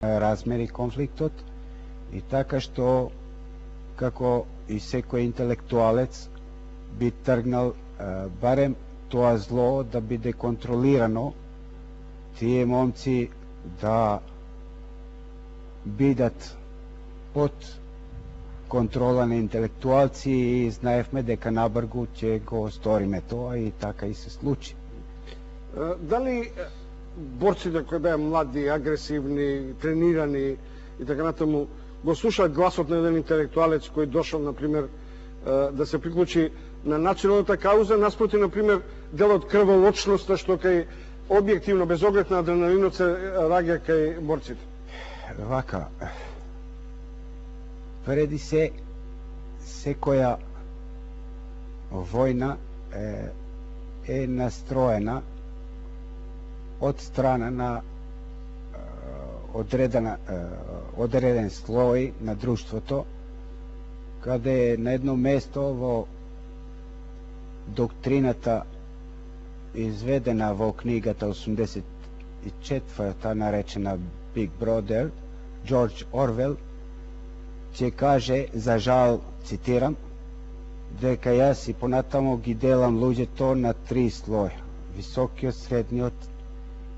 размери конфликтот и така што како и секој интелектуалец би тргнал барем тоа зло да биде контролирано, тие момци да бидат под контрола на интелектуалци и знаевме дека набргу ќе го сториме тоа и така и се случи. Дали борците кои беа млади, агресивни, тренирани и така натаму го слушаат гласот на еден интелектуалец кој дошол, например, да се приклучи на националната кауза, наспроти, например, дел од крволочноста што кај објективно, без оглед на адреналинот се раѓа кај борците? Вака, преди се, секоја војна е настроена од страна на одреден слој на друштвото, каде на едно место во доктрината изведена во книгата 84-та наречена Big Brother, Джордж Орвел ќе каже, за жал, цитирам, дека јас и понатамо ги делам луѓето на три слоја: високиот, средниот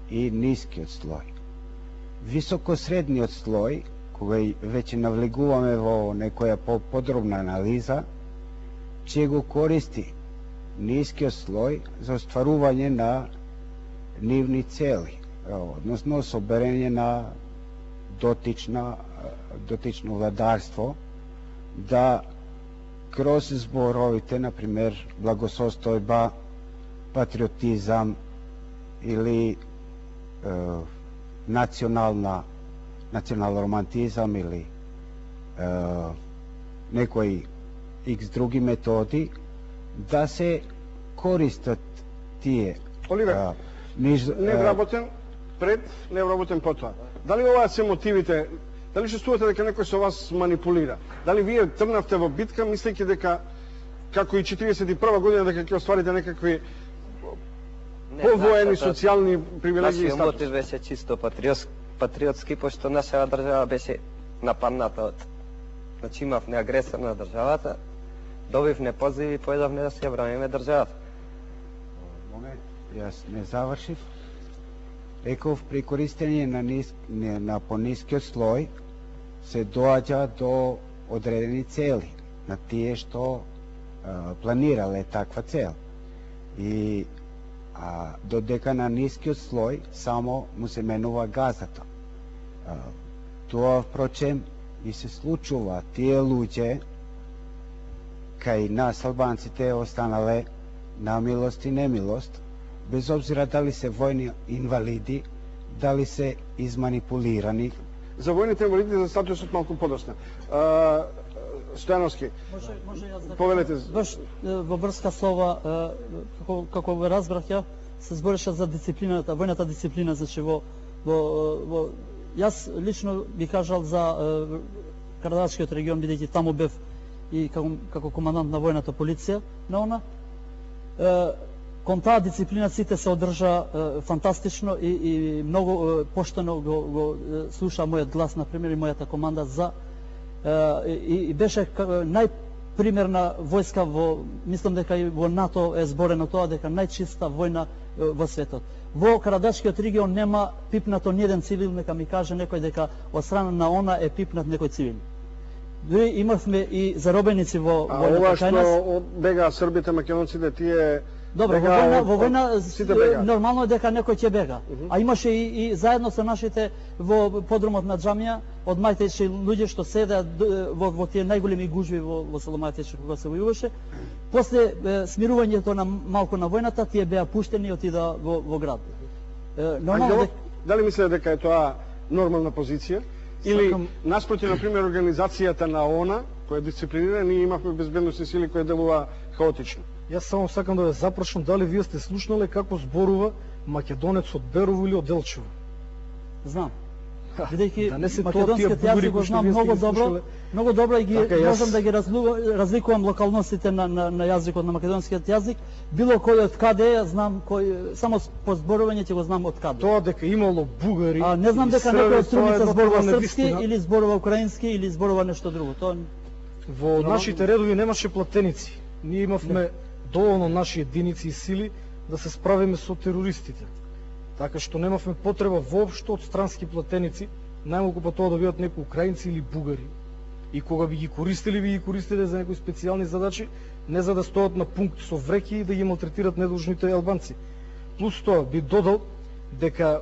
и нискиот слој. Високосредниот слој, кога веќе навлегуваме во некоја подробна анализа, ќе го користи нискиот слој за остварување на нивни цели, односно соберење на дотично владарство, да кроз зборовите, например, благосостојба, патриотизам или национален романтизам или некои икс други методи, да се користат тие. Оливер, невработен пред, невработен потоа. Дали ова се мотивите? Дали чувствувате дека некој со вас манипулира? Дали вие тргнавте во битка мислејќи дека, како и 41 година, дека ќе остварите некакви повоени социјални привилегии и статус? Нашиот мотив беше чисто патриотски, пошто нашата држава беше нападната од... Значи имавме агресор на државата, добивме позиви и поедавме да се браниме државата. Момент, јас не завршив. Реков, при користење на понискиот слој се доаѓа до одредени цели на тие што планирале таква цел. И додека на нискиот слој само му се менува газата. Тоа, впрочем, и се случува. Тие луѓе кај нас албанците останале на милост и немилост, без обзира дали се војни инвалиди, дали се изманипулирани. За војните инвалиди за статусот малку подосна. Стојановски, повелете. Баш во врска со ова, како го разбрах ја, се збореше за дисциплината, војната дисциплина, значи јас лично би кажал за Карадашкиот регион, бидејќи таму бев и како командант на војната полиција на она. Кон таа дисциплина сите се одржа фантастично и многу поштено го слуша мојот глас, например, и мојата команда за и беше најпримерна војска мислам дека и во НАТО е зборено тоа, дека најчиста војна во светот. Во Карадашкиот регион нема пипнато ниеден цивил, нека ми каже некој дека од страна на она е пипнат некој цивил. Дури имавме и заробеници во војната кај нас. Ова што бега србите, македонците, тие добро, во војна нормално е дека некој ќе бега. А имаше и заедно со нашите во подрумот на џамија, од мајтечи луѓе што седеа во тие најголеми гужви во село Мајтечи кога се војуваше. После смирувањето на малку на војната, тие беа пуштени и отида во град. Дали мислите дека е тоа нормална позиција? Или наспроти, например, организацијата на ООН, која е дисциплинирана, ние имавме безбедносни сили кои делува хаотично? Јас само сакам да ве запрашам дали вие сте слушнале како зборува македонец од Берово или од Делчево? Знам. бидејќи Да не се тоа македонскиот тие бугари јазик го кои што знам вие сте многу ги добро, слушале. многу добро и ги Така, јас- можам да ги разликувам локалностите на јазикот на македонскиот јазик. Било кој од каде е, знам кој, само по зборување ќе го знам од каде. Тоа дека имало бугари. А не знам и дека Срби, некој од тоа е Струмица зборува едноставно српски невистина. или зборува украински или зборува нешто друго. Тоа Во нашите редови немаше платеници. Ние имавме доволно наши единици и сили да се справиме со терористите. Така што немавме потреба воопшто од странски платеници, најмалку па тоа да бидат некои украинци или бугари. И кога би ги користиле за некои специјални задачи, не за да стоят на пункт со вреки и да ги малтретират недолжните албанци. Плюс тоа би додал дека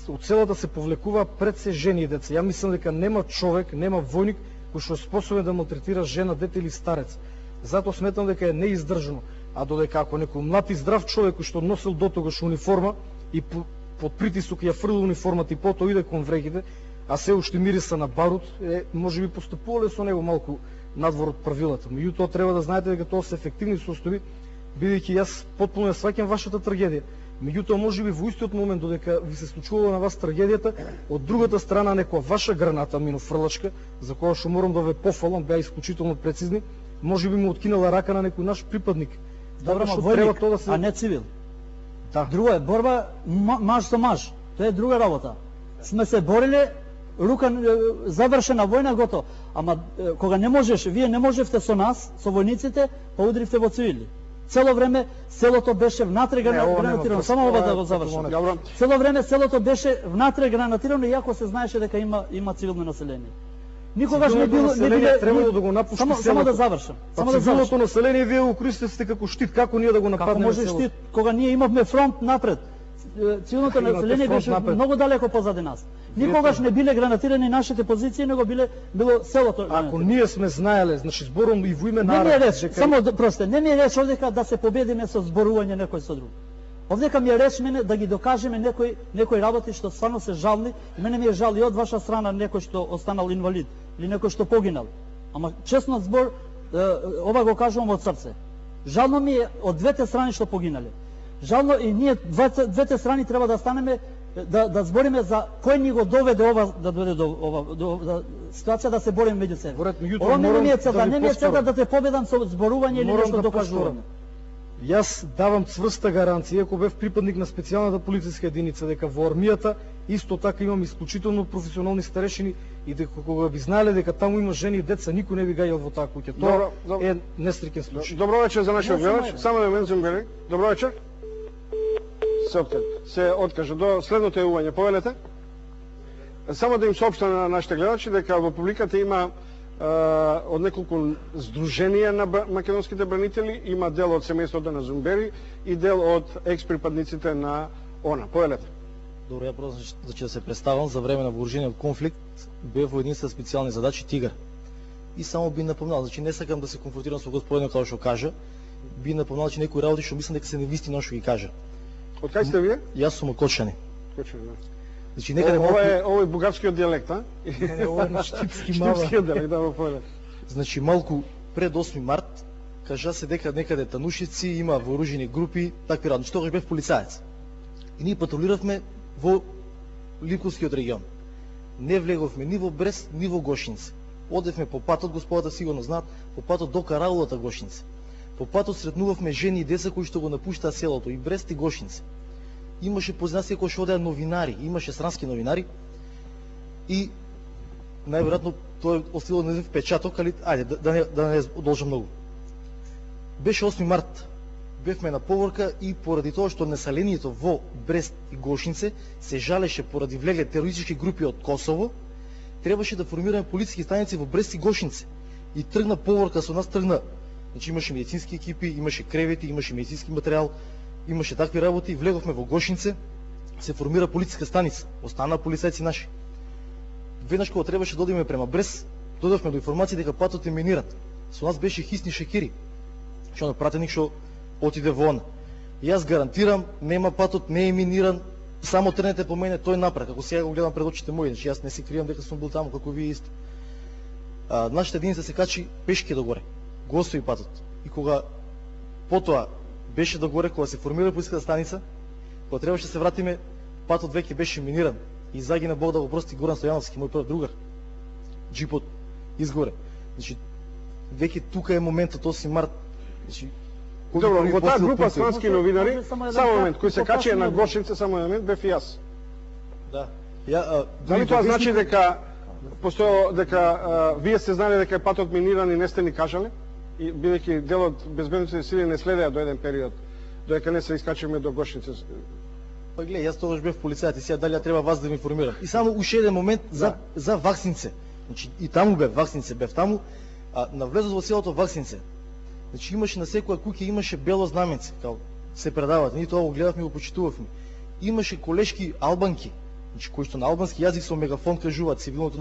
од целата се повлекува пред се жени и деца. Ја мислам дека нема човек, нема војник кој што е способен да малтретира жена, дете или старец. Затоа сметам дека е неиздржано. А додека ако некој млад и здрав човек кој што носил дотогаш униформа и под притисок ја фрли униформата и потоа иде кон вреките, а се уште мириса на барут, може би постапувале со него малку надвор од правилата. Меѓутоа треба да знаете дека тоа се ефективни состојби, бидејќи јас потпуно ја сваќам вашата трагедија. Меѓутоа можеби во истиот момент додека ви се случувала на вас трагедијата, од другата страна некоја ваша граната минофрлачка, за која што морам да ве пофалам, беа исклучително прецизни, можеби му откинала рака на некој наш припадник. добро, Така што војник, треба тоа да се... а не цивил. Да. Друго е борба маж со маж. Тоа е друга работа. Сме се бориле, рука завршена војна готово. Ама кога не можеш, вие не можевте со нас, со војниците, па удривте во цивили. Цело време селото беше внатре гранатирано. Само ова да го завршам. Цело време селото беше внатре гранатирано, иако се знаеше дека има цивилно население. Никогаш не било требало да го напушти селото. Само да завршам. Само да завршам. Цивилното население вие го користите како штит, како ние да го нападнеме? Како може штит, кога ние имавме фронт напред? Цивилното население беше многу далеко позади нас. Никогаш не биле гранатирани нашите позиции, него било селото. Ако ние сме знаеле, значи збором и во име не ми е народ, реч, само просте, не ми е реч овдека да се победиме со зборување некој со друг. Овдека ми е реч мене да ги докажеме некои работи што стварно се жални, и мене ми е жал и од ваша страна некој што останал инвалид или некој што погинал. Ама честно збор, ова го кажувам од срце. Жално ми е од двете страни што погинале. Жално и ние двете страни треба да станеме да збориме за кој ни го доведе ова да доведе до ова ситуација да се бориме меѓу себе. Ова не ми е целта, не ми е целта да те победам со зборување или нешто докажување. Јас давам цврста гаранција, ако бев припадник на специјалната полициска единица, дека во армијата исто така имам исклучително професионални старешини и дека кога би знаеле дека таму има жени и деца, никој не би гајал во таа куќа. Тоа е несреќен случај. Добро вечер за нашиот гледач. Само да мензум бели. Добро вечер. Се откажа до следното јавување. Повелете. Само да им соопштам на нашите гледачи дека во публиката има од неколку здруженија на македонските бранители, има дел од семејството на Зумбери и дел од екс-припадниците на ОНА. Повелете. Добро, ја просто значи да се представам, за време на вооружениот конфликт бев во единства специјални задачи Тигар. И само би напомнал, значи не сакам да се конфронтирам со господинот како што кажа, би напомнал че некои работи што мислам дека се невистина што ги кажа. Од кај сте вие? Јас сум од Кочани. Кочани, да. Значи некаде ова е бугарскиот дијалект, а? Не, ова е на штипски мава. Штипскиот дијалект, да, повелете. Значи малку пред 8 март кажа се дека некаде Танушици има вооружени групи, такви радни. Што бев полицаец. И ние патрулиравме во Ликовскиот регион. Не влеговме ни во Брест, ни во Гошница. Одевме по патот, господата сигурно знаат, по патот до Караулата Гошница. По патот сретнувавме жени и деца кои што го напуштаа селото, и Брест и Гошница. Имаше познати кои што одеа новинари, имаше странски новинари и најверојатно тоа оставило на впечаток, али ајде да не одолжам многу. Беше 8 март. Бевме на поворка и поради тоа што населението во Брест и Гошнице се жалеше поради влегле терористички групи од Косово, требаше да формираме полициски станици во Брест и Гошнице. И тргна поворка со нас, тргна. Значи имаше медицински екипи, имаше кревети, имаше медицински материјал, имаше такви работи, влеговме во Гошнице, се формира полициска станица, остана полицајци наши. Веднаш кога требаше да одиме према Брест, додавме до информација дека патот е миниран. Со нас беше Хисни Шекири, што на пратеник што отиде во ОНА. Јас гарантирам, нема патот, не е миниран, само тренете по мене, тој напред. Како сега го гледам пред очите мои, значи јас не се кријам дека сум бил таму како вие исто. Нашата единица се качи пешки догоре, го остави патот. И кога потоа беше догоре, кога се формира полициската станица, кога требаше да се вратиме, патот веќе беше миниран. и загина Бог да го прости Горан Стојановски, мој прв другар. Джипот изгоре. Значи, веќе тука е моментот 8 март. Значи, Добро, во таа група пунктови? странски новинари, Може само еден само момент, кратко кој се качи на поточни Гошинце, само момент, бев и јас. Да. Ја, Дали тоа значи дека постоело дека вие сте знали дека е патот миниран и не сте ни кажале? И бидејќи дел од безбедносните сили не следеа до еден период, додека не се искачиме до Гошинце. Па гледа, јас тогаш бев полицајот и сега дали ја треба вас да ви информирам. И само уште еден момент за Ваксинце. Значи и таму бев Ваксинце, бев таму, а на влезот во селото Ваксинце. Значи имаше на секоја куќа имаше бело знаменце, као се предават. Ние тоа го гледавме и го почитувавме. Имаше колешки албанки, значи кои што на албански јазик со мегафон кажуваат цивилното